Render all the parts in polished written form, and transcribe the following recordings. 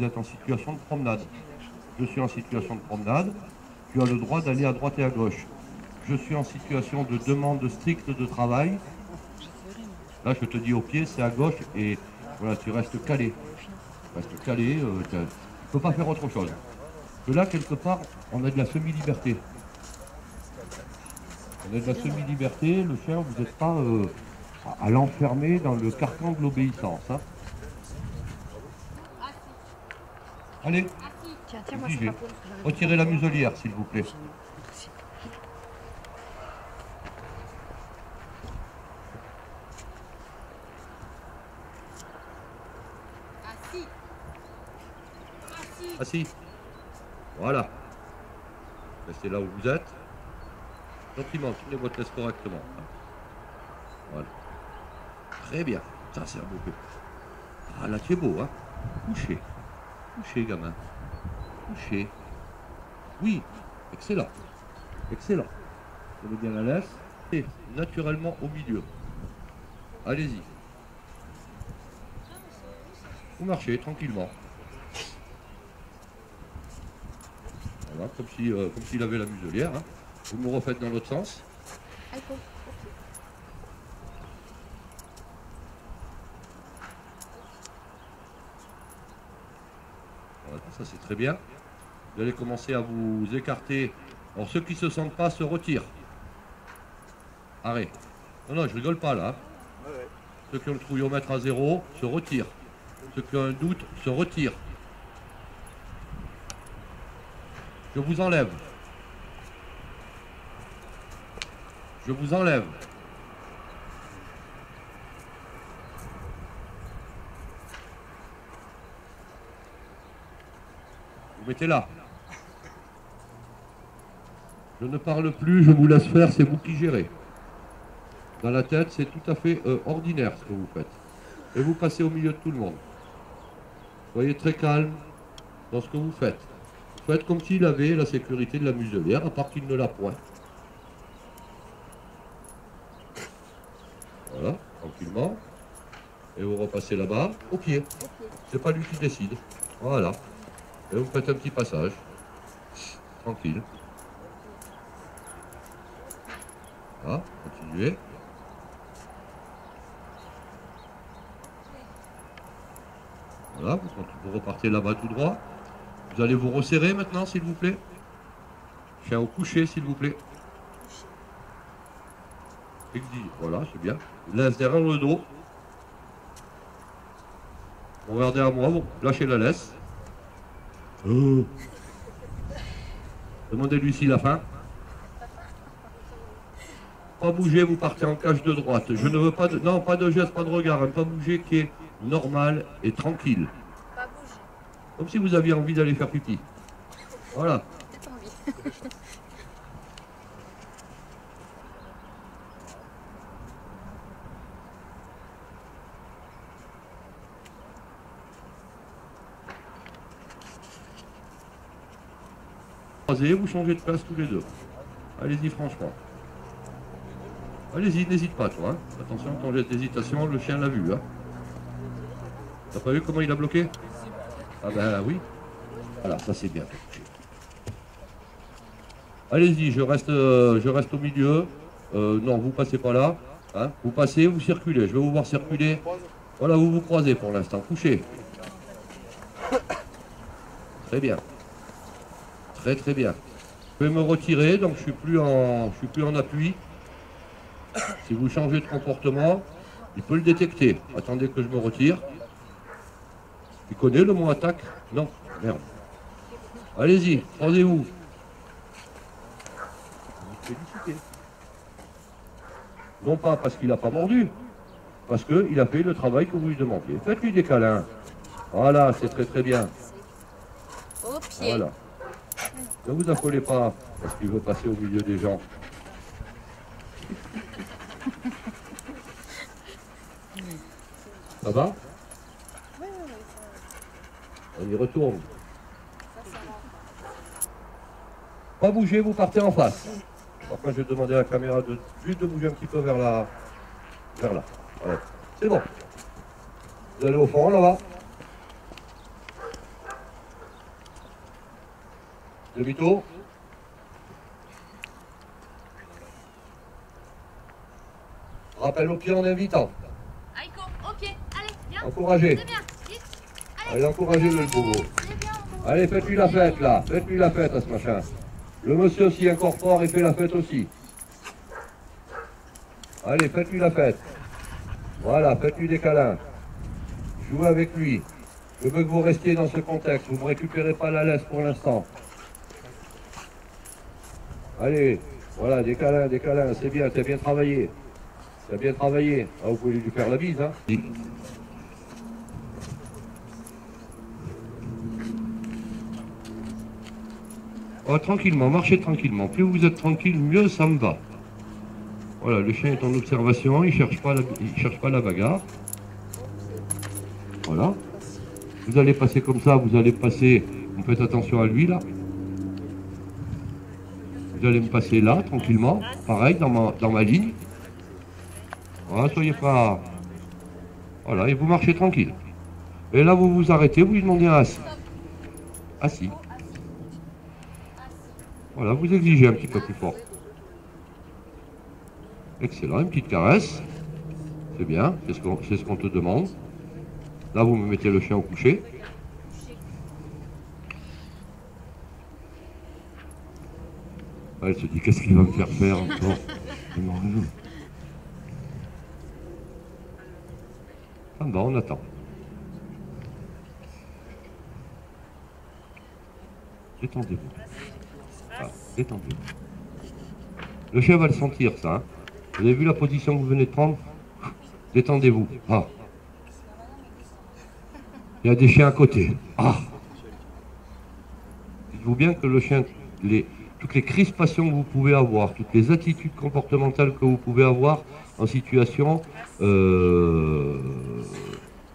êtes en situation de promenade. Je suis en situation de promenade. Tu as le droit d'aller à droite et à gauche. Je suis en situation de demande stricte de travail. Là, je te dis au pied, c'est à gauche et voilà, tu restes calé. Reste calé, tu ne peux pas faire autre chose. Que là, quelque part, on a de la semi-liberté. On a de la semi-liberté, le chien, vous n'êtes pas à l'enfermer dans le carcan de l'obéissance. Hein. Allez, retirez la muselière, s'il vous plaît. Assis. Voilà. Restez là où vous êtes. Gentiment, tenez votre laisse correctement. Voilà. Très bien. Ça, c'est un beau peu. Ah, là, tu es beau, hein. Couchez. Couchez, gamin. Couchez. Oui. Excellent. Excellent. Tenez bien la laisse. Et naturellement au milieu. Allez-y. Vous marchez tranquillement. Voilà, comme s'il avait la muselière. Hein. Vous me refaites dans l'autre sens. Voilà, ça c'est très bien. Vous allez commencer à vous écarter. Alors ceux qui ne se sentent pas se retirent. Arrête. Non, non, je rigole pas là. Ceux qui ont le trouillomètre à 0 se retirent. Ceux qui ont un doute se retirent. Je vous enlève. Je vous enlève. Vous mettez là. Je ne parle plus, je vous laisse faire, c'est vous qui gérez. Dans la tête, c'est tout à fait ordinaire ce que vous faites. Et vous passez au milieu de tout le monde. Soyez très calme dans ce que vous faites. Vous faites comme s'il avait la sécurité de la muselière, à part qu'il ne l'a point. Voilà, tranquillement. Et vous repassez là-bas, au pied. C'est pas lui qui décide. Voilà. Et vous faites un petit passage. Tranquille. Voilà, continuez. Voilà, vous repartez là-bas tout droit. Vous allez vous resserrer maintenant, s'il vous plaît. Chien au coucher, s'il vous plaît. Voilà, c'est bien. Laisse derrière le dos. Vous regardez à moi, vous lâchez la laisse. Demandez-lui s'il a faim. Pas bouger, vous partez en cage de droite. Je ne veux pas de... Non, pas de geste, pas de regard. Hein, pas bouger qui est normal et tranquille. Pas bouger. Comme si vous aviez envie d'aller faire pipi. Voilà. J'ai pas envie. Vous changez de place tous les deux. Allez-y franchement. Allez-y, n'hésite pas toi. Hein. Attention, ton geste d'hésitation, le chien l'a vu. Hein. T'as pas vu comment il a bloqué? Ah ben oui. Voilà, ça c'est bien. Allez-y, je reste au milieu. Non, vous passez pas là. Hein. Vous passez, vous circulez. Je vais vous voir circuler. Voilà, vous vous croisez pour l'instant. Couchez. Très bien. Très très bien. Je vais me retirer, donc je suis plus en appui. Si vous changez de comportement, il peut le détecter. Attendez que je me retire. Tu connais le mot attaque? Non. Merde. Allez-y, croisez-vous. Non pas parce qu'il n'a pas mordu, parce qu'il a fait le travail que vous lui demandiez. Faites-lui des câlins. Voilà, c'est très très bien. Au pied. Voilà. Ne vous affolez pas, parce qu'il veut passer au milieu des gens. Ça va? On y retourne. Pas bouger, vous partez en face. Enfin, je vais demander à la caméra juste de bouger un petit peu vers là. Voilà. C'est bon. Vous allez au fond, là-bas. Demi-tour. Rappel au pied en invitant. Aïko, au pied. Allez, viens. Encouragez. C'est bien. Vite. Allez, encouragez-le, le bobo. C'est bien. Allez, faites-lui la fête, là. Faites-lui la fête à ce machin. Le monsieur s'y incorpore et fait la fête aussi. Allez, faites-lui la fête. Voilà, faites-lui des câlins. Jouez avec lui. Je veux que vous restiez dans ce contexte. Vous ne récupérez pas la laisse pour l'instant. Allez, voilà, des câlins, c'est bien travaillé. C'est bien travaillé. Ah, vous pouvez lui faire la bise, hein. Oh, tranquillement, marchez tranquillement. Plus vous êtes tranquille, mieux ça me va. Voilà, le chien est en observation, il cherche pas la bagarre. Voilà. Vous allez passer comme ça, vous allez passer, vous faites attention à lui là. Vous allez me passer là, tranquillement, pareil, dans ma ligne. Voilà, soyez pas... Voilà, et vous marchez tranquille. Et là, vous vous arrêtez, vous lui demandez un assis. Assis. Voilà, vous exigez un petit peu plus fort. Excellent, une petite caresse. C'est bien, c'est ce qu'on te demande. Là, vous me mettez le chien au coucher. Elle se dit, qu'est-ce qu'il va me faire faire encore? Ça va, on attend. Détendez-vous. Ah, détendez-vous. Le chien va le sentir, ça. Hein. Vous avez vu la position que vous venez de prendre? Détendez-vous. Ah. Il y a des chiens à côté. Ah. Dites-vous bien que le chien, toutes les crispations que vous pouvez avoir, toutes les attitudes comportementales que vous pouvez avoir en situation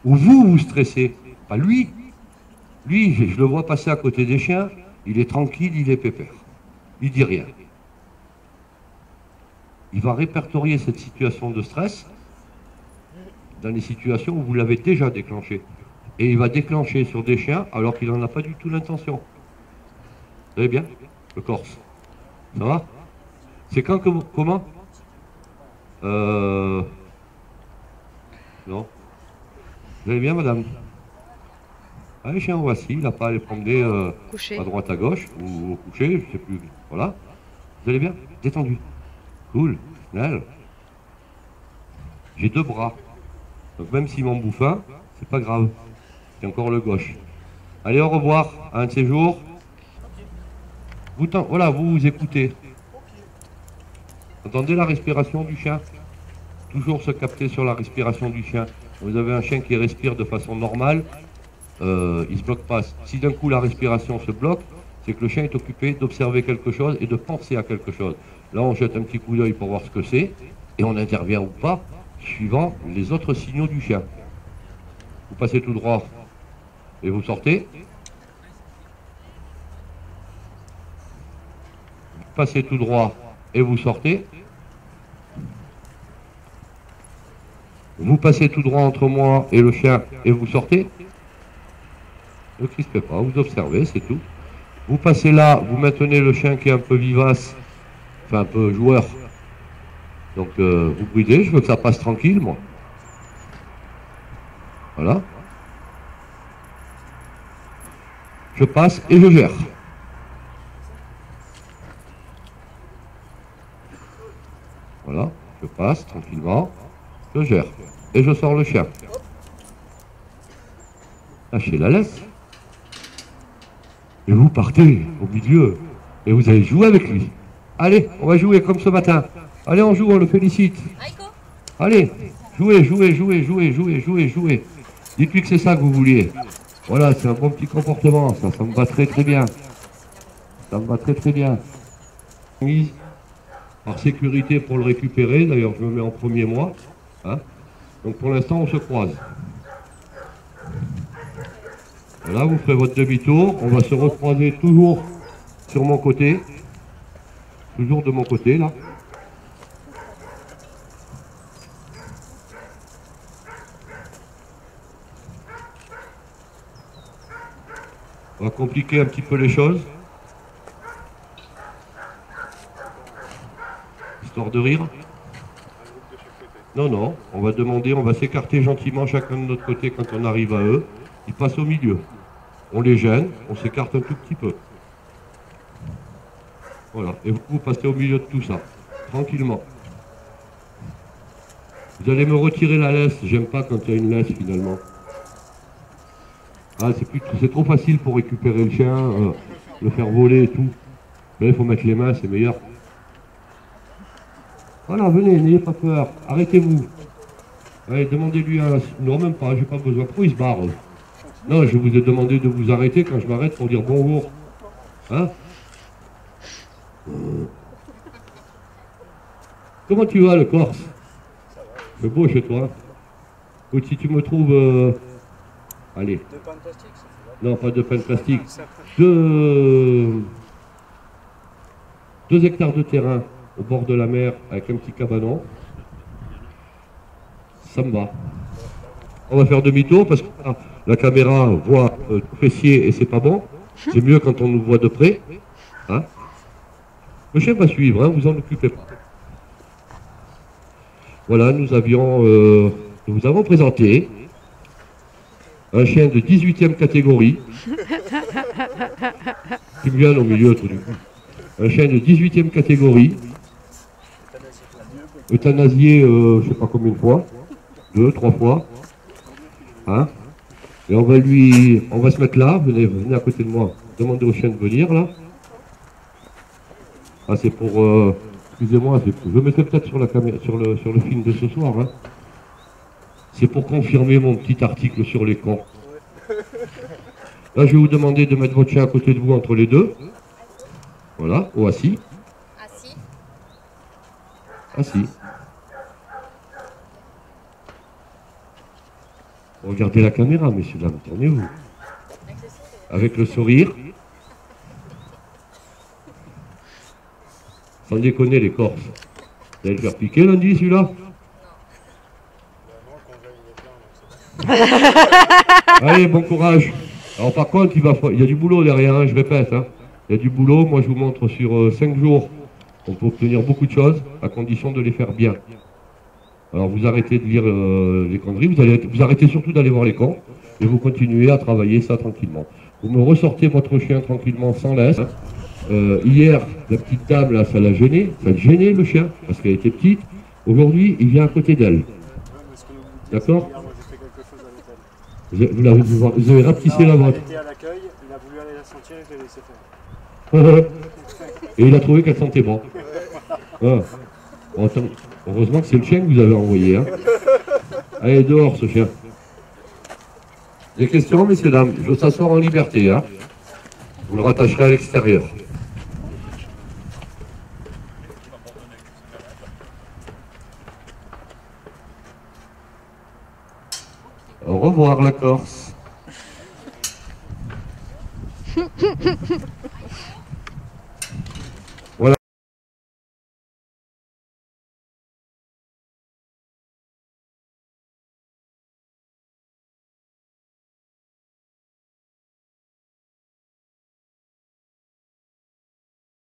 où vous stressez, pas lui. Lui, je le vois passer à côté des chiens, il est tranquille, il est pépère. Il dit rien. Il va répertorier cette situation de stress dans les situations où vous l'avez déjà déclenché. Et il va déclencher sur des chiens alors qu'il n'en a pas du tout l'intention. Vous savez bien? Le Corse. Ça va? C'est quand que vous... Comment? Non. Vous allez bien, madame? Ah, les chiens, voici. Il n'a pas à les promener à droite, à gauche, ou au coucher, je sais plus. Voilà. Vous allez bien? Détendu. Cool. Snell. J'ai deux bras. Donc même s'il m'en bouffe un, c'est pas grave. C'est encore le gauche. Allez, au revoir. À un de ces jours. Voilà, vous écoutez. Entendez la respiration du chien? Toujours se capter sur la respiration du chien. Vous avez un chien qui respire de façon normale, il ne se bloque pas. Si d'un coup la respiration se bloque, c'est que le chien est occupé d'observer quelque chose et de penser à quelque chose. Là, on jette un petit coup d'œil pour voir ce que c'est, et on intervient ou pas, suivant les autres signaux du chien. Vous passez tout droit et vous sortez. Vous passez tout droit et vous sortez. Vous passez tout droit entre moi et le chien et vous sortez. Ne crispez pas, vous observez, c'est tout. Vous passez là, vous maintenez le chien qui est un peu vivace, enfin un peu joueur. Donc vous bridez, je veux que ça passe tranquille, moi. Voilà. Je passe et je gère. Voilà, je passe tranquillement, je gère. Et je sors le chien. Lâchez la laisse. Et vous partez au milieu. Et vous allez jouer avec lui. Allez, on va jouer comme ce matin. Allez, on joue, on le félicite. Allez, jouez, jouez, jouez, jouez, jouez, jouez, jouez. Dites-lui que c'est ça que vous vouliez. Voilà, c'est un bon petit comportement. Ça me va très très bien. Ça me va très très bien. Mise par sécurité pour le récupérer. D'ailleurs, je me mets en premier moi. Hein. Donc pour l'instant, on se croise. Voilà, vous ferez votre demi-tour. On va se recroiser toujours sur mon côté. Toujours de mon côté, là. On va compliquer un petit peu les choses. histoire de rire. Non, non, on va demander, on va s'écarter gentiment chacun de notre côté quand on arrive à eux. Ils passent au milieu. On les gêne, on s'écarte un tout petit peu. Voilà, et vous passez au milieu de tout ça, tranquillement. Vous allez me retirer la laisse, j'aime pas quand il y a une laisse finalement. Ah, c'est trop facile pour récupérer le chien, le faire voler et tout. Là, il faut mettre les mains, c'est meilleur. Voilà, venez, n'ayez pas peur, arrêtez-vous. Allez, demandez-lui un... Non, même pas, j'ai pas besoin. Pourquoi il se barre? Non, je vous ai demandé de vous arrêter quand je m'arrête pour dire bonjour. Hein? Comment tu vas, le Corse? C'est beau chez toi. Ou si tu me trouves... Allez. Deux pains de plastique, ça fait Non, pas de pain de plastique. 2 hectares de terrain au bord de la mer avec un petit cabanon. Ça me va. On va faire demi-tour parce que la caméra voit le fessier et c'est pas bon. C'est mieux quand on nous voit de près. Hein? Le chien va suivre, hein, vous en occupez pas. Voilà, nous avons présenté un chien de 18e catégorie. Qui me vient au milieu tout du coup. Un chien de 18e catégorie. Euthanasié, je sais pas combien de fois. 2, 3 fois. Hein? Et on va se mettre là, venez à côté de moi. Demandez au chien de venir là. Ah, c'est pour... excusez-moi, je le mettrai peut-être sur la caméra, sur le film de ce soir. Hein. C'est pour confirmer mon petit article sur les cons. Là, je vais vous demander de mettre votre chien à côté de vous entre les deux. Voilà, ou assis. Assis. Assis. Regardez la caméra, messieurs, dames, tournez-vous. Avec le sourire. Sans déconner, les Corses. Vous allez le faire piquer lundi, celui-là? Allez, bon courage. Alors par contre, il y a du boulot derrière, hein, je répète. Hein. Il y a du boulot, moi je vous montre sur 5 jours. On peut obtenir beaucoup de choses, à condition de les faire bien. Alors vous arrêtez de lire les conneries, vous arrêtez surtout d'aller voir les cons, et vous continuez à travailler ça tranquillement. Vous me ressortez votre chien tranquillement, sans laisse. Hier, la petite dame, là, ça l'a gêné, ça a gêné le chien, parce qu'elle était petite. Aujourd'hui, il vient à côté d'elle. D'accord? Vous avez rapetissé la vôtre. Il était à l'accueil, il a voulu aller la sentir et je l'ai laissé faire. Et il a trouvé qu'elle sentait bon. Ah. Bon, attends, heureusement que c'est le chien que vous avez envoyé. Hein. Allez, dehors ce chien. Des questions, messieurs, dames? Je s'asseoir en liberté. Hein. Vous le rattacherez à l'extérieur. Au revoir la Corse.